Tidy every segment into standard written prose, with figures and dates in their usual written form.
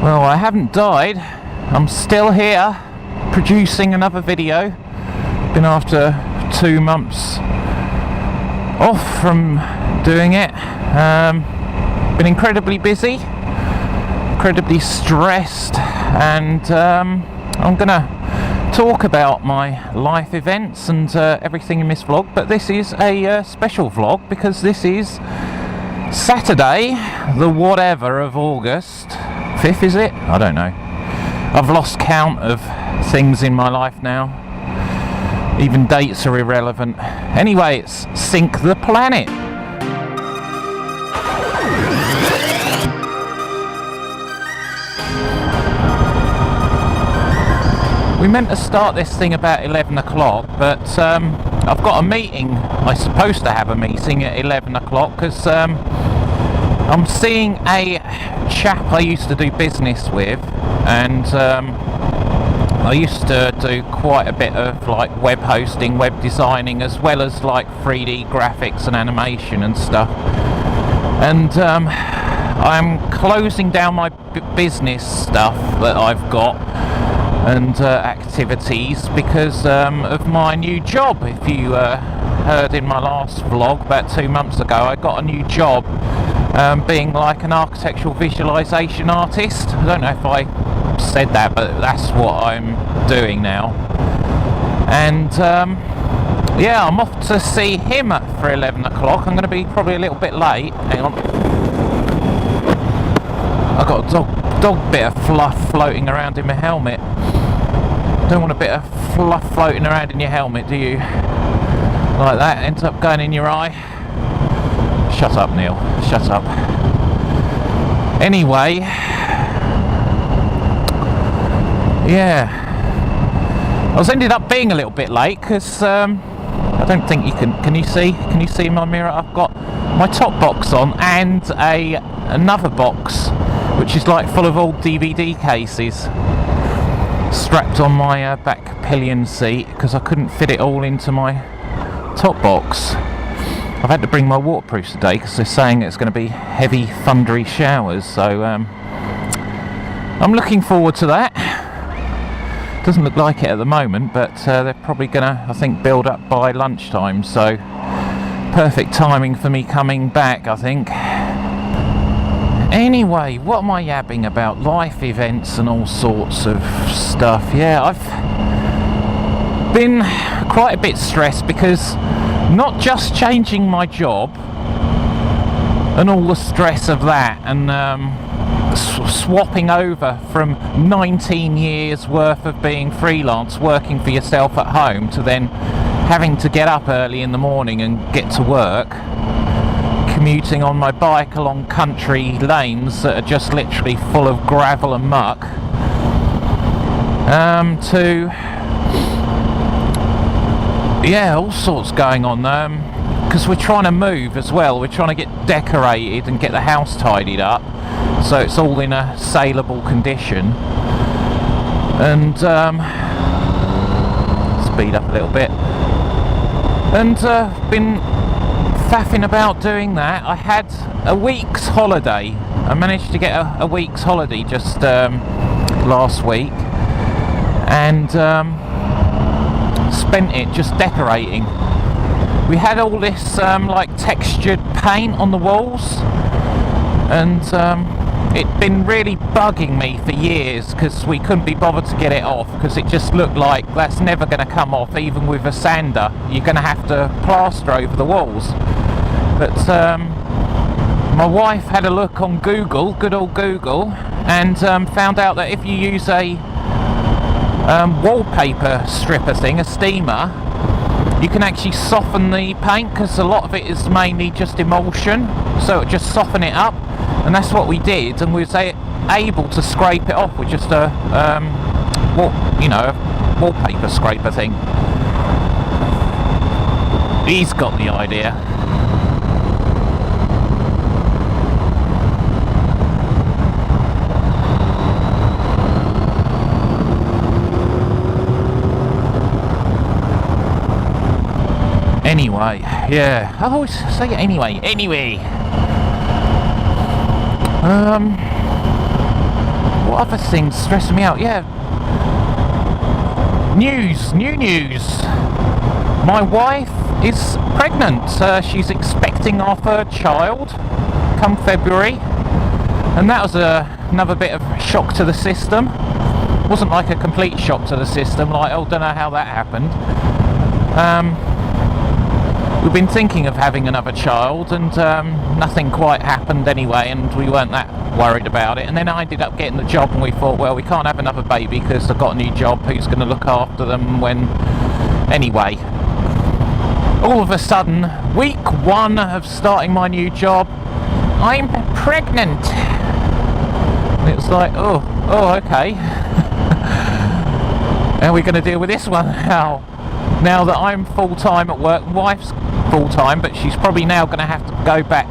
Well, I haven't died. I'm still here producing another video. Been after 2 months off from doing it. Been incredibly busy, incredibly stressed, and I'm gonna talk about my life events and everything in this vlog, but this is a special vlog because this is Saturday, the whatever of August 5th, is it? I don't know. I've lost count of things in my life now. Even dates are irrelevant. Anyway, it's Sink the Planet. We meant to start this thing about 11 o'clock, but I've got a meeting. I'm supposed to have a meeting at 11 o'clock because I'm seeing a chap I used to do business with, and I used to do quite a bit of like web hosting, web designing, as well as like 3D graphics and animation and stuff. And I'm closing down my business stuff that I've got and activities because of my new job. If you heard in my last vlog about 2 months ago, I got a new job being like an architectural visualization artist. I don't know if I said that, but that's what I'm doing now. And yeah, I'm off to see him for 11 o'clock. I'm going to be probably a little bit late. Hang on. I've got a dog bit of fluff floating around in my helmet. Don't want a bit of fluff floating around in your helmet, do you? Like that, ends up going in your eye. Shut up, Neil. Shut up. Anyway, yeah, I was ended up being a little bit late because I don't think you can you see in my mirror I've got my top box on and another box which is like full of old DVD cases strapped on my back pillion seat because I couldn't fit it all into my top box. I've had to bring my waterproofs today because they're saying it's going to be heavy thundery showers, so I'm looking forward to that. Doesn't look like it at the moment, but they're probably gonna, I think, build up by lunchtime, so perfect timing for me coming back, I think. Anyway, what am I yabbing about? Life events and all sorts of stuff. Yeah, I've been quite a bit stressed because not just changing my job and all the stress of that, and swapping over from 19 years worth of being freelance, working for yourself at home, to then having to get up early in the morning and get to work, commuting on my bike along country lanes that are just literally full of gravel and muck, to yeah, all sorts going on, because we're trying to move as well. We're trying to get decorated and get the house tidied up so it's all in a saleable condition. And speed up a little bit. And been faffing about doing that. I had a week's holiday. I managed to get a week's holiday just last week, and spent it just decorating. We had all this like textured paint on the walls, and it'd been really bugging me for years because we couldn't be bothered to get it off because it just looked like that's never going to come off. Even with a sander, you're going to have to plaster over the walls. But my wife had a look on Google, good old Google, and found out that if you use a wallpaper stripper thing, a steamer, you can actually soften the paint because a lot of it is mainly just emulsion, so it just soften it up, and that's what we did, and we was able to scrape it off with just a wallpaper scraper thing. He's got the idea. Anyway, yeah, I always say it anyway. What what other things stressing me out? Yeah. New news. My wife is pregnant. She's expecting our third child come February. And that was another bit of shock to the system. Wasn't like a complete shock to the system, like, oh, don't know how that happened. We've been thinking of having another child, and nothing quite happened anyway, and we weren't that worried about it. And then I ended up getting the job, and we thought, well, we can't have another baby because I've got a new job. Who's going to look after them when... Anyway, all of a sudden, week 1 of starting my new job, I'm pregnant. And it was like, oh, okay. How are we going to deal with this one now? Now that I'm full-time at work, wife's full-time, but she's probably now going to have to go back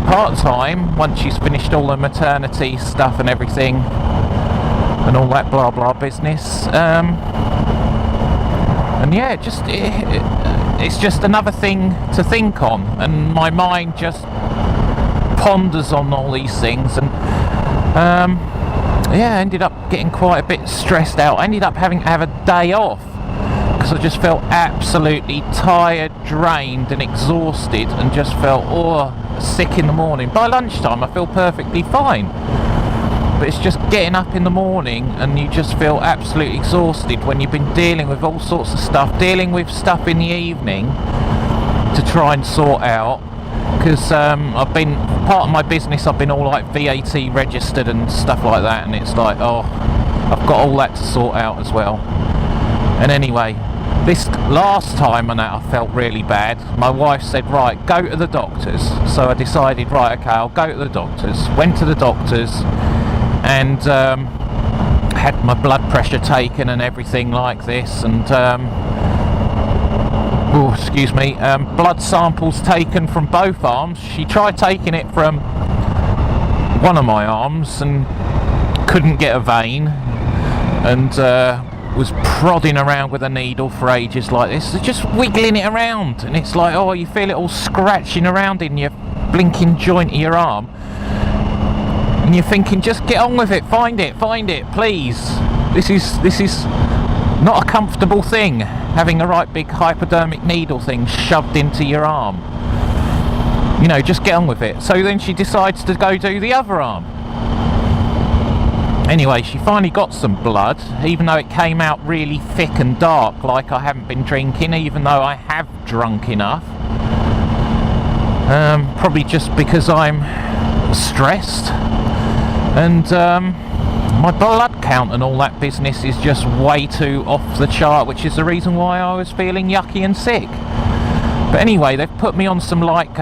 part-time once she's finished all the maternity stuff and everything and all that blah blah business. And yeah, it's just another thing to think on, and my mind just ponders on all these things. And yeah, I ended up getting quite a bit stressed out. I ended up having to have a day off because I just felt absolutely tired, drained and exhausted, and just felt sick in the morning. By lunchtime I feel perfectly fine, but it's just getting up in the morning and you just feel absolutely exhausted when you've been dealing with all sorts of stuff, dealing with stuff in the evening to try and sort out. Because I've been, part of my business, I've been all like VAT registered and stuff like that, and it's like, oh, I've got all that to sort out as well. And anyway, this last time and that I felt really bad. My wife said, right, go to the doctors. So I decided, right, okay, I'll go to the doctors. Went to the doctors and had my blood pressure taken and everything like this, and blood samples taken from both arms. She tried taking it from one of my arms and couldn't get a vein, and was prodding around with a needle for ages like this, just wiggling it around, and it's like, oh, you feel it all scratching around in your blinking joint of your arm, and you're thinking, just get on with it, find it, please. This is not a comfortable thing, having a right big hypodermic needle thing shoved into your arm. You know, just get on with it. So then she decides to go do the other arm. Anyway, she finally got some blood, even though it came out really thick and dark, like I haven't been drinking, even though I have drunk enough. Probably just because I'm stressed. And my blood count and all that business is just way too off the chart, which is the reason why I was feeling yucky and sick. But anyway, they've put me on some like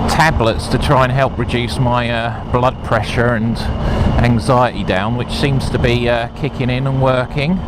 tablets to try and help reduce my blood pressure and anxiety down, which seems to be kicking in and working.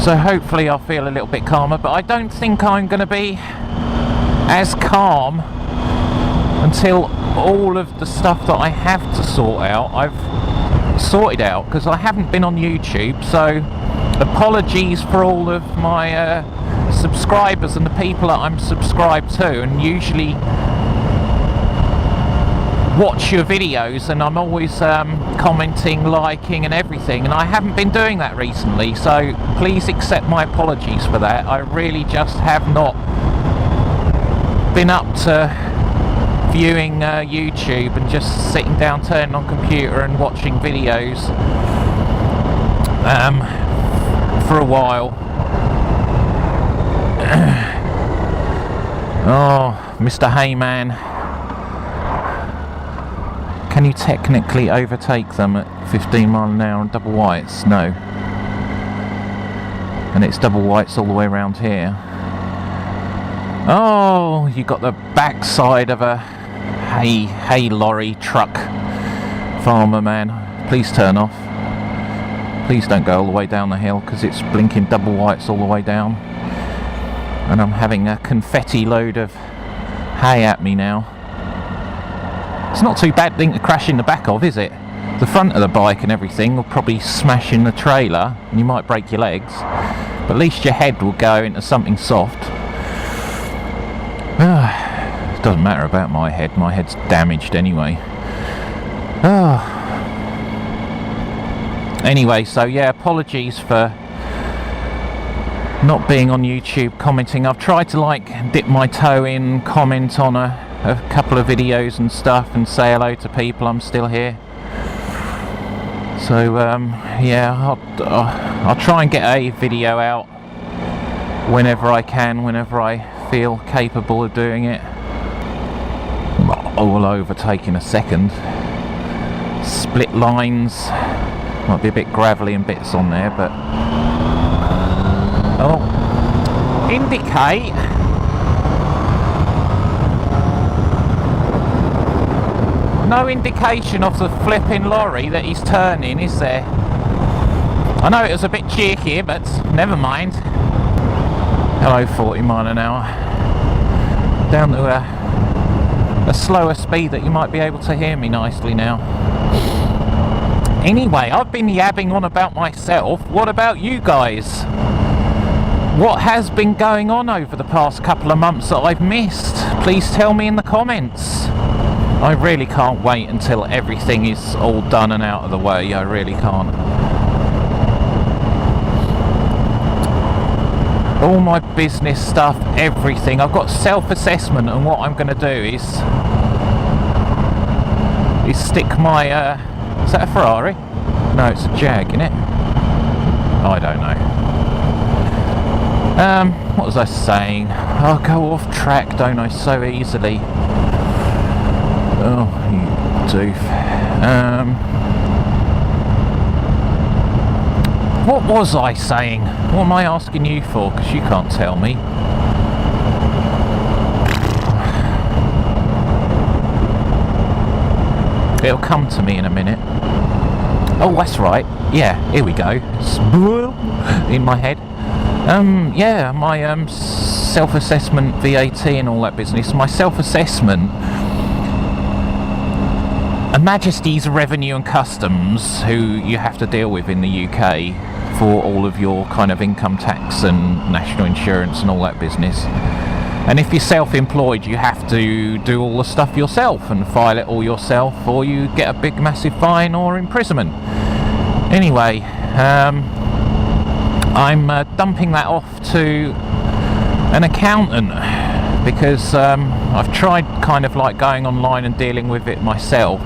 So hopefully I'll feel a little bit calmer, but I don't think I'm going to be as calm until all of the stuff that I have to sort out, I've sorted out, because I haven't been on YouTube. So apologies for all of my subscribers and the people that I'm subscribed to and usually watch your videos, and I'm always commenting, liking and everything, and I haven't been doing that recently, so please accept my apologies for that. I really just have not been up to viewing YouTube and just sitting down, turning on computer and watching videos for a while. Oh, Mr. Hayman, can you technically overtake them at 15 miles an hour on double whites? No. And it's double whites all the way around here. Oh, you got the backside of a hay lorry truck farmer man. Please turn off. Please don't go all the way down the hill, because it's blinking double whites all the way down. And I'm having a confetti load of hay at me now. It's not too bad thing to crash in the back of, is it? The front of the bike and everything will probably smash in the trailer and you might break your legs, but at least your head will go into something soft. It doesn't matter about my head's damaged anyway. Anyway, so yeah, apologies for not being on YouTube commenting. I've tried to like dip my toe in, comment on a couple of videos and stuff, and say hello to people. I'm still here. So yeah, I'll try and get a video out whenever I can, whenever I feel capable of doing it. All overtake in a second. Split lines. Might be a bit gravelly in bits on there, but indicate. No indication of the flipping lorry that he's turning, is there? I know it was a bit cheeky, but never mind. Hello, 40 mile an hour. Down to a slower speed that you might be able to hear me nicely now. Anyway, I've been yabbing on about myself. What about you guys? What has been going on over the past couple of months that I've missed? Please tell me in the comments. I really can't wait until everything is all done and out of the way. I really can't. All my business stuff, everything. I've got self-assessment, and what I'm going to do is stick my... is that a Ferrari? No, it's a Jag, isn't it? I don't know. What was I saying? I'll go off track, don't I, so easily. Oh, you doof. What was I saying? What am I asking you for? Because you can't tell me. It'll come to me in a minute. Oh, that's right. Yeah, here we go. In my head. Yeah, my self-assessment, VAT and all that business. My self-assessment, Her Majesty's Revenue and Customs, who you have to deal with in the UK for all of your kind of income tax and national insurance and all that business. And if you're self-employed, you have to do all the stuff yourself and file it all yourself, or you get a big massive fine or imprisonment. Anyway, I'm dumping that off to an accountant, because I've tried kind of like going online and dealing with it myself,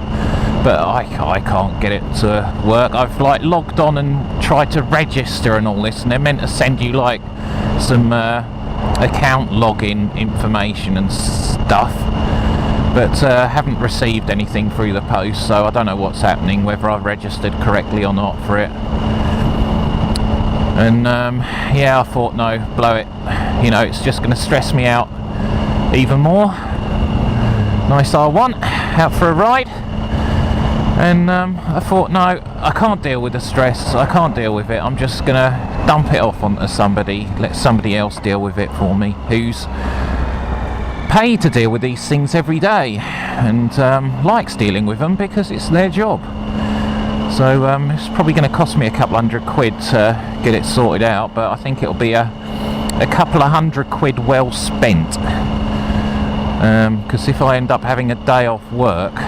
but I can't get it to work. I've like logged on and tried to register and all this, and they're meant to send you like some account login information and stuff, but haven't received anything through the post, so I don't know what's happening, whether I've registered correctly or not for it. And yeah, I thought, no, blow it, you know, it's just going to stress me out even more. Nice R1 out for a ride, and I thought, no, I can't deal with the stress, I can't deal with it, I'm just going to dump it off onto somebody, let somebody else deal with it for me, who's paid to deal with these things every day and likes dealing with them because it's their job. So it's probably going to cost me a couple £100 to get it sorted out, but I think it'll be a couple of £100 well spent, because if I end up having a day off work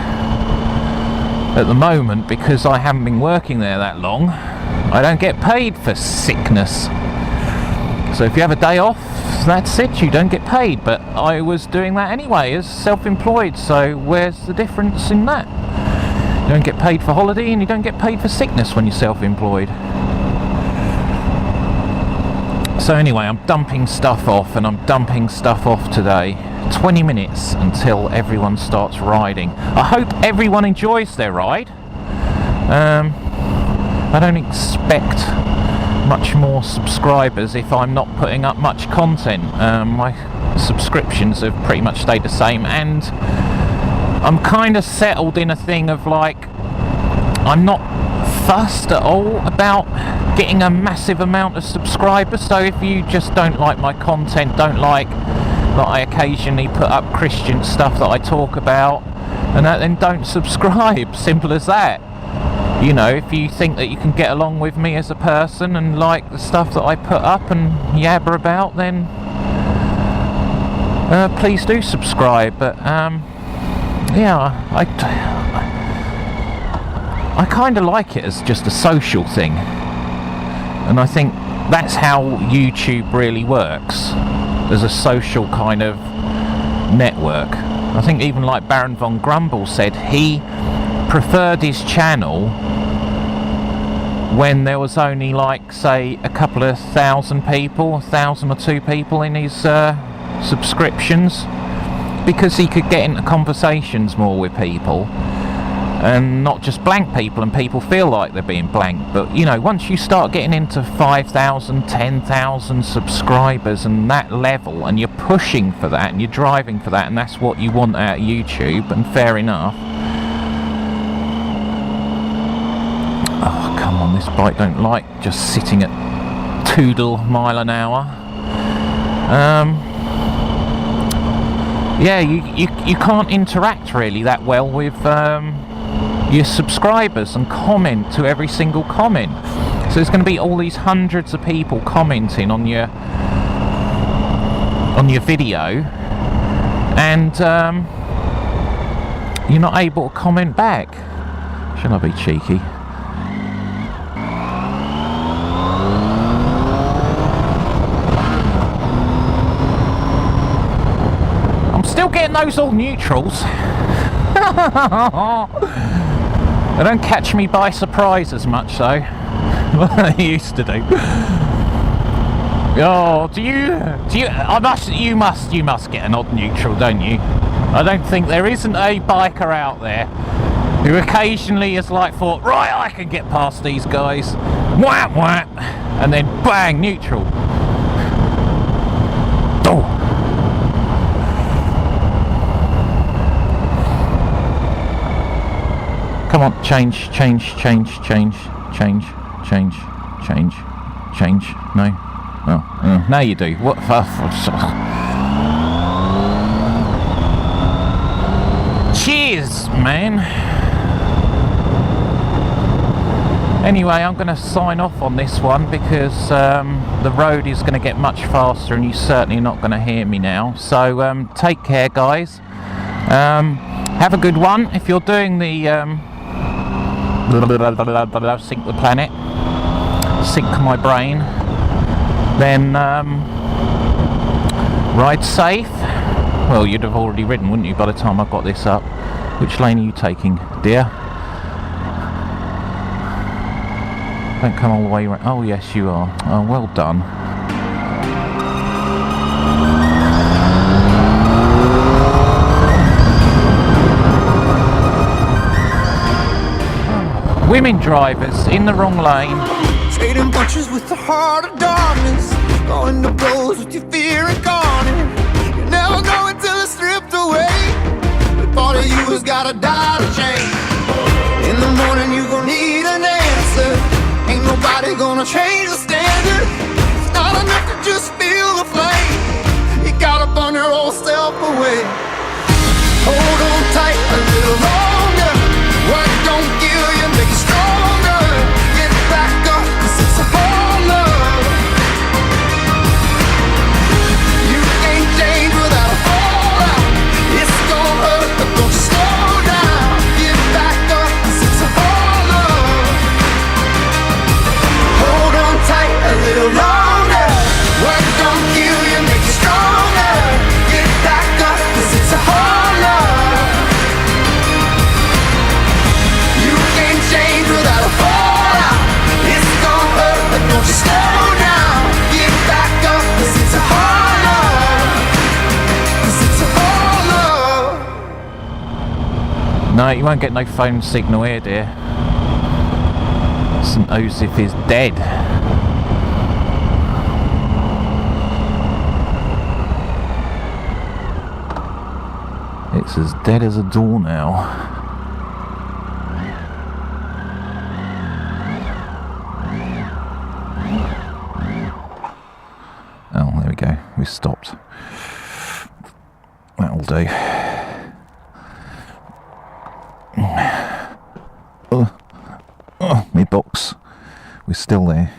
at the moment, because I haven't been working there that long, I don't get paid for sickness. So if you have a day off, that's it, you don't get paid. But I was doing that anyway as self-employed, so where's the difference in that? You don't get paid for holiday and you don't get paid for sickness when you're self-employed. So anyway, I'm dumping stuff off, and I'm dumping stuff off today. 20 minutes until everyone starts riding. I hope everyone enjoys their ride. I don't expect much more subscribers if I'm not putting up much content. My subscriptions have pretty much stayed the same, and I'm kind of settled in a thing of like, I'm not fussed at all about getting a massive amount of subscribers. So if you just don't like my content, don't like that I occasionally put up Christian stuff that I talk about, and that, then don't subscribe. Simple as that. You know, if you think that you can get along with me as a person and like the stuff that I put up and yabber about, then please do subscribe. But yeah, I kind of like it as just a social thing, and I think that's how YouTube really works, as a social kind of network. I think even like Baron von Grumble said he preferred his channel when there was only, like, say, a couple of thousand people, 1,000 or 2 people in his subscriptions, because he could get into conversations more with people and not just blank people, and people feel like they're being blank. But you know, once you start getting into 5,000, 10,000 subscribers and that level, and you're pushing for that and you're driving for that, and that's what you want out of YouTube, and fair enough. Oh, come on, this bike don't like just sitting at 2 miles an hour. Yeah, you can't interact really that well with your subscribers and comment to every single comment. So there's going to be all these hundreds of people commenting on your video, and you're not able to comment back. Should I be cheeky? Still getting those all neutrals. They don't catch me by surprise as much, so they used to do. Oh, you must get an odd neutral, don't you? I don't think there isn't a biker out there who occasionally has like thought, right, I can get past these guys, whap whap, and then bang, neutral. Oh. Come on, change. No? Oh, now you do. What? Cheers, man. Anyway, I'm going to sign off on this one because the road is going to get much faster, and you're certainly not going to hear me now. So take care, guys. Have a good one. If you're doing the sync the planet, sync my brain, then ride safe. Well, you'd have already ridden, wouldn't you, by the time I got this up? Which lane are you taking, dear? Don't come all the way around. Oh yes, you are. Oh, well done. Women drivers in the wrong lane. Trading punches with the heart of darkness, going to blows with your fear incarnate. You're never going till it's stripped away. The part of you has gotta die to change. In the morning you gon' need an answer. Ain't nobody gonna change the standard. It's not enough to just feel the flame. You gotta burn your old self away. Hold on tight a little longer. What don't kill you make you stronger. Get back up, 'cause it's a whole love. You can't change without a fallout. It's gon' hurt, but don't you slow down. Get back up, 'cause it's a whole love. Hold on tight a little longer. What don't kill you make you stronger. Get back up, 'cause it's a whole love. Change without a fallout. It's gon' hurt, but don't you slow down. Get back up, 'cause it's a whole love. 'Cause it's a whole love. No, you won't get no phone signal here, dear. St. Osiph is dead. It's as dead as a door now. We stopped. That'll do. Oh, my box. We're still there.